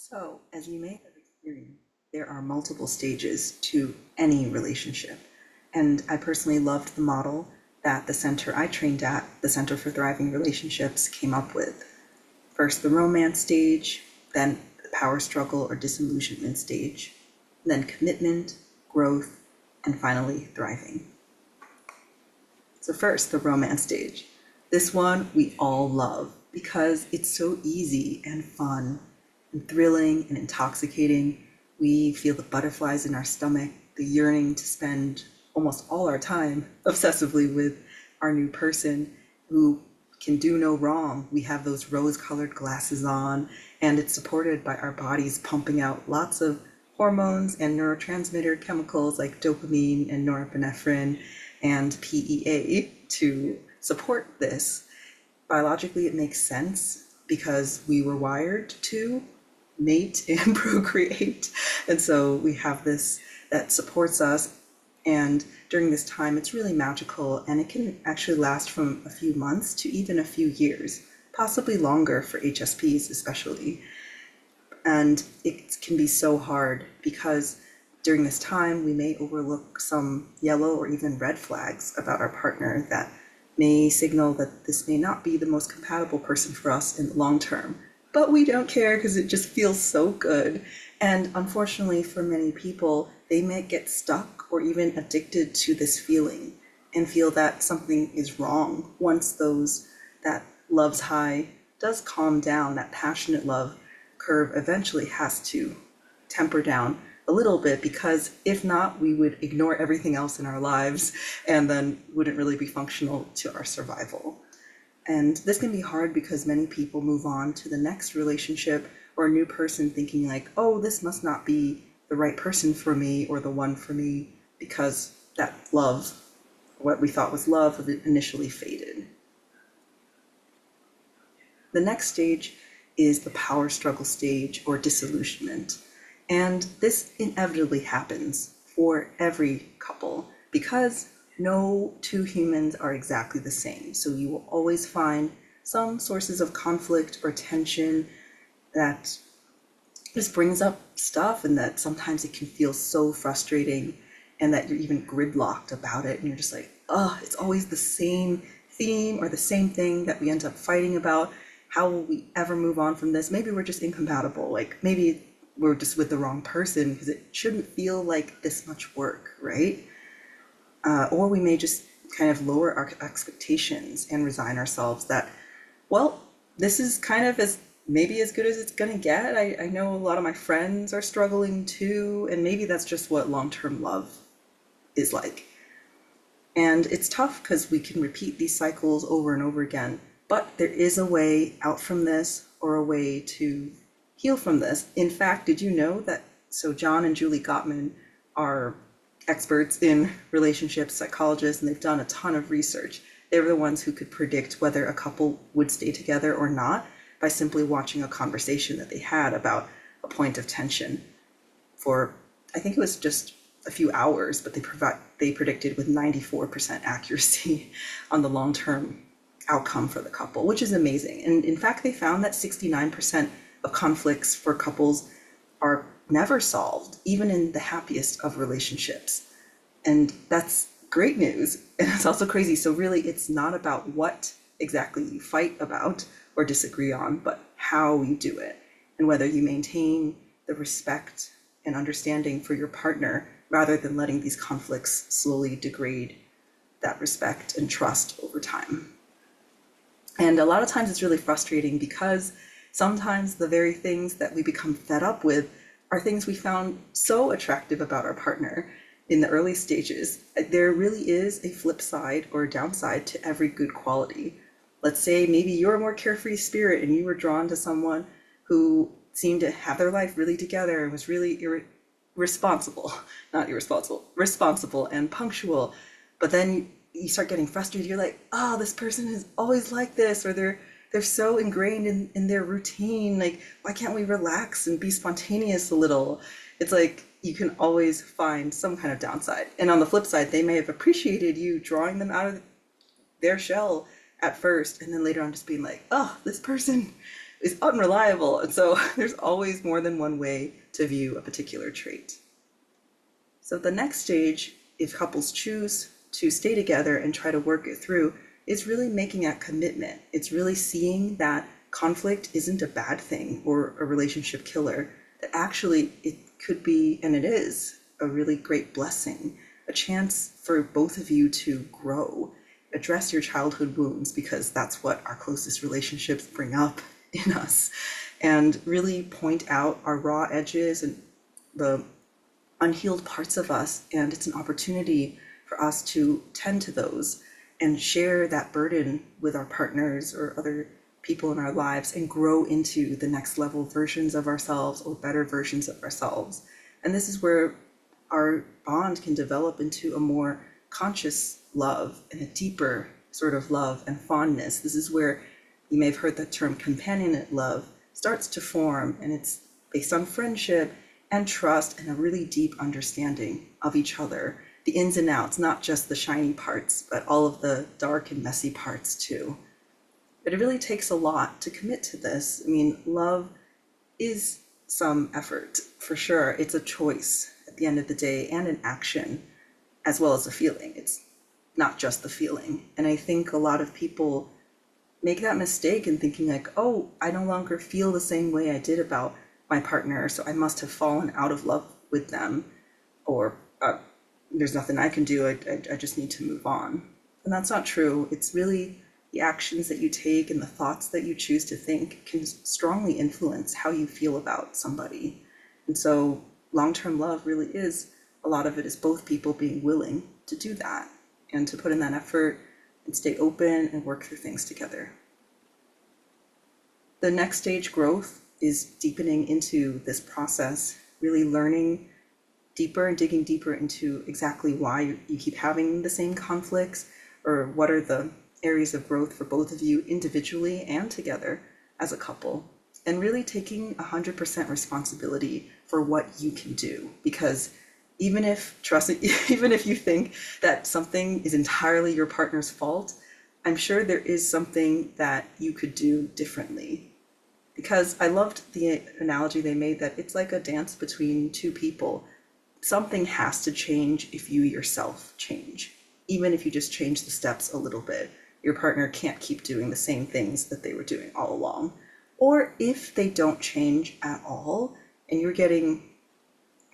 So, as you may have experienced, there are multiple stages to any relationship. And I personally loved the model that the center I trained at, the Center for Thriving Relationships, came up with. First, the romance stage, then the power struggle or disillusionment stage, then commitment, growth, and finally, thriving. So, first, the romance stage. This one we all love because it's so easy and fun and thrilling and intoxicating. We feel the butterflies in our stomach, the yearning to spend almost all our time obsessively with our new person who can do no wrong. We have those rose-colored glasses on, and it's supported by our bodies pumping out lots of hormones and neurotransmitter chemicals like dopamine and norepinephrine and PEA to support this. Biologically, it makes sense because we were wired to mate and procreate. And so we have this that supports us. And during this time, it's really magical, and it can actually last from a few months to even a few years, possibly longer for HSPs especially. And it can be so hard because during this time, we may overlook some yellow or even red flags about our partner that may signal that this may not be the most compatible person for us in the long term. But we don't care because it just feels so good. And unfortunately, for many people, they may get stuck or even addicted to this feeling and feel that something is wrong once that love's high does calm down. That passionate love curve eventually has to temper down a little bit, because if not, we would ignore everything else in our lives and then wouldn't really be functional to our survival. And this can be hard because many people move on to the next relationship or a new person thinking like, oh, this must not be the right person for me or the one for me, because that love, what we thought was love, initially faded. The next stage is the power struggle stage or disillusionment. And this inevitably happens for every couple because no two humans are exactly the same. So you will always find some sources of conflict or tension that just brings up stuff, and that sometimes it can feel so frustrating and that you're even gridlocked about it. And you're just like, oh, it's always the same theme or the same thing that we end up fighting about. How will we ever move on from this? Maybe we're just incompatible. Like maybe we're just with the wrong person because it shouldn't feel like this much work, right? Or we may just kind of lower our expectations and resign ourselves that, well, this is kind of maybe as good as it's gonna get. I know a lot of my friends are struggling too, and maybe that's just what long-term love is like. And it's tough because we can repeat these cycles over and over again, but there is a way out from this or a way to heal from this. In fact, did you know that, so John and Julie Gottman are experts in relationships, psychologists, and they've done a ton of research. They were the ones who could predict whether a couple would stay together or not by simply watching a conversation that they had about a point of tension for, I think it was just a few hours, but they predicted with 94% accuracy on the long-term outcome for the couple, which is amazing. And in fact, they found that 69% of conflicts for couples are never solved, even in the happiest of relationships. And that's great news. And it's also crazy. So really, it's not about what exactly you fight about or disagree on, but how you do it and whether you maintain the respect and understanding for your partner rather than letting these conflicts slowly degrade that respect and trust over time. And a lot of times it's really frustrating because sometimes the very things that we become fed up with are things we found so attractive about our partner in the early stages. There really is a flip side or a downside to every good quality. Let's say maybe you're a more carefree spirit and you were drawn to someone who seemed to have their life really together and was really responsible and punctual. But then you start getting frustrated. You're like, oh, this person is always like this, or they're so ingrained in their routine. Like, why can't we relax and be spontaneous a little? It's like you can always find some kind of downside. And on the flip side, they may have appreciated you drawing them out of their shell at first, and then later on just being like, oh, this person is unreliable. And so there's always more than one way to view a particular trait. So the next stage, if couples choose to stay together and try to work it through, is really making that commitment. It's really seeing that conflict isn't a bad thing or a relationship killer, that actually it could be, and it is, a really great blessing, a chance for both of you to grow, address your childhood wounds, because that's what our closest relationships bring up in us, and really point out our raw edges and the unhealed parts of us. And it's an opportunity for us to tend to those and share that burden with our partners or other people in our lives and grow into the next level versions of ourselves or better versions of ourselves. And this is where our bond can develop into a more conscious love and a deeper sort of love and fondness. This is where you may have heard the term companionate love starts to form, and it's based on friendship and trust and a really deep understanding of each other, the ins and outs, not just the shiny parts, but all of the dark and messy parts too. But it really takes a lot to commit to this. I mean, love is some effort, for sure. It's a choice at the end of the day and an action, as well as a feeling. It's not just the feeling. And I think a lot of people make that mistake in thinking like, oh, I no longer feel the same way I did about my partner, so I must have fallen out of love with them, or there's nothing I can do, I just need to move on. And that's not true. It's really the actions that you take and the thoughts that you choose to think can strongly influence how you feel about somebody. And so long-term love really is, a lot of it is both people being willing to do that and to put in that effort and stay open and work through things together. The next stage, growth, is deepening into this process, really learning deeper and digging deeper into exactly why you keep having the same conflicts, or what are the areas of growth for both of you individually and together as a couple, and really taking 100% responsibility for what you can do. Because even if, trust me, even if you think that something is entirely your partner's fault, I'm sure there is something that you could do differently. Because I loved the analogy they made that it's like a dance between two people. Something has to change if you yourself change. Even if you just change the steps a little bit, your partner can't keep doing the same things that they were doing all along. Or if they don't change at all and you're getting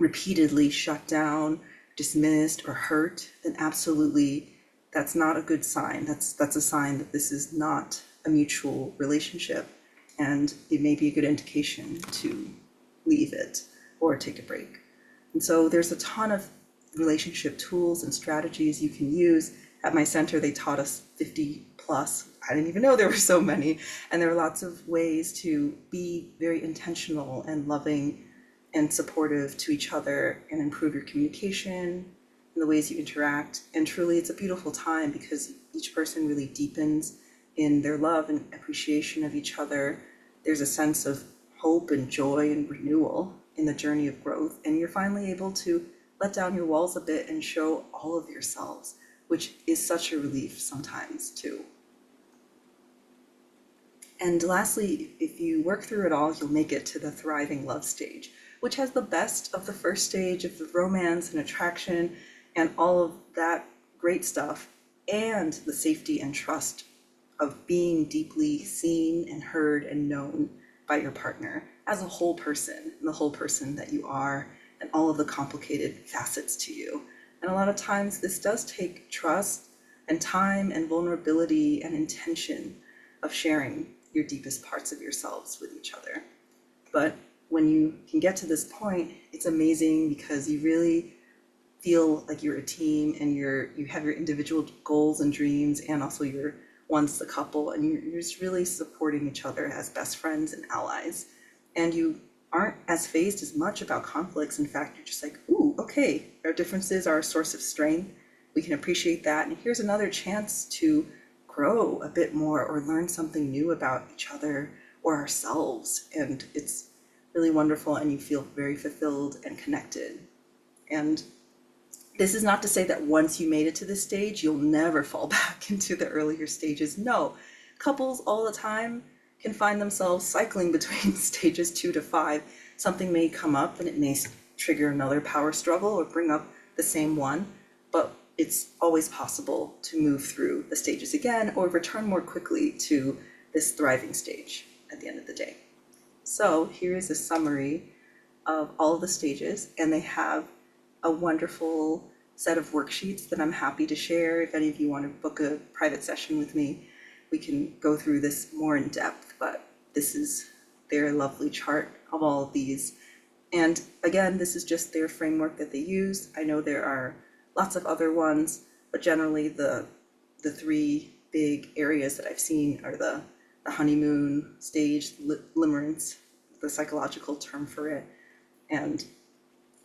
repeatedly shut down, dismissed, or hurt, then absolutely that's not a good sign. That's a sign that this is not a mutual relationship, and it may be a good indication to leave it or take a break. And so there's a ton of relationship tools and strategies you can use. At my center, they taught us 50 plus. I didn't even know there were so many. And there are lots of ways to be very intentional and loving and supportive to each other and improve your communication and the ways you interact. And truly, it's a beautiful time because each person really deepens in their love and appreciation of each other. There's a sense of hope and joy and renewal in the journey of growth. And you're finally able to let down your walls a bit and show all of yourselves, which is such a relief sometimes too. And lastly, if you work through it all, you'll make it to the thriving love stage, which has the best of the first stage of the romance and attraction and all of that great stuff, and the safety and trust of being deeply seen and heard and known by your partner as a whole person, and the whole person that you are, and all of the complicated facets to you. And a lot of times this does take trust and time and vulnerability and intention of sharing your deepest parts of yourselves with each other. But when you can get to this point, it's amazing because you really feel like you're a team, and you have your individual goals and dreams, and also your one's the couple, and you're just really supporting each other as best friends and allies. And you aren't as fazed as much about conflicts. In fact, you're just like, ooh, okay, our differences are a source of strength. We can appreciate that. And here's another chance to grow a bit more or learn something new about each other or ourselves. And it's really wonderful, and you feel very fulfilled and connected. And this is not to say that once you made it to this stage, you'll never fall back into the earlier stages. No, couples all the time can find themselves cycling between stages 2 to 5. Something may come up and it may trigger another power struggle or bring up the same one, but it's always possible to move through the stages again or return more quickly to this thriving stage at the end of the day. So here is a summary of all of the stages, and they have a wonderful set of worksheets that I'm happy to share. If any of you want to book a private session with me, we can go through this more in depth, but this is their lovely chart of all of these. And again, this is just their framework that they use. I know there are lots of other ones, but generally the three big areas that I've seen are the honeymoon stage, limerence, the psychological term for it, and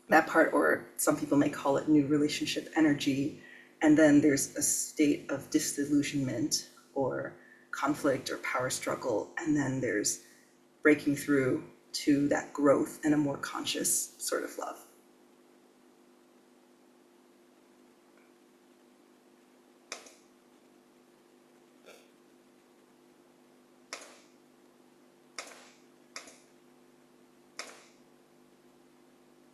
that part, or some people may call it new relationship energy. And then there's a state of disillusionment or conflict or power struggle. And then there's breaking through to that growth and a more conscious sort of love.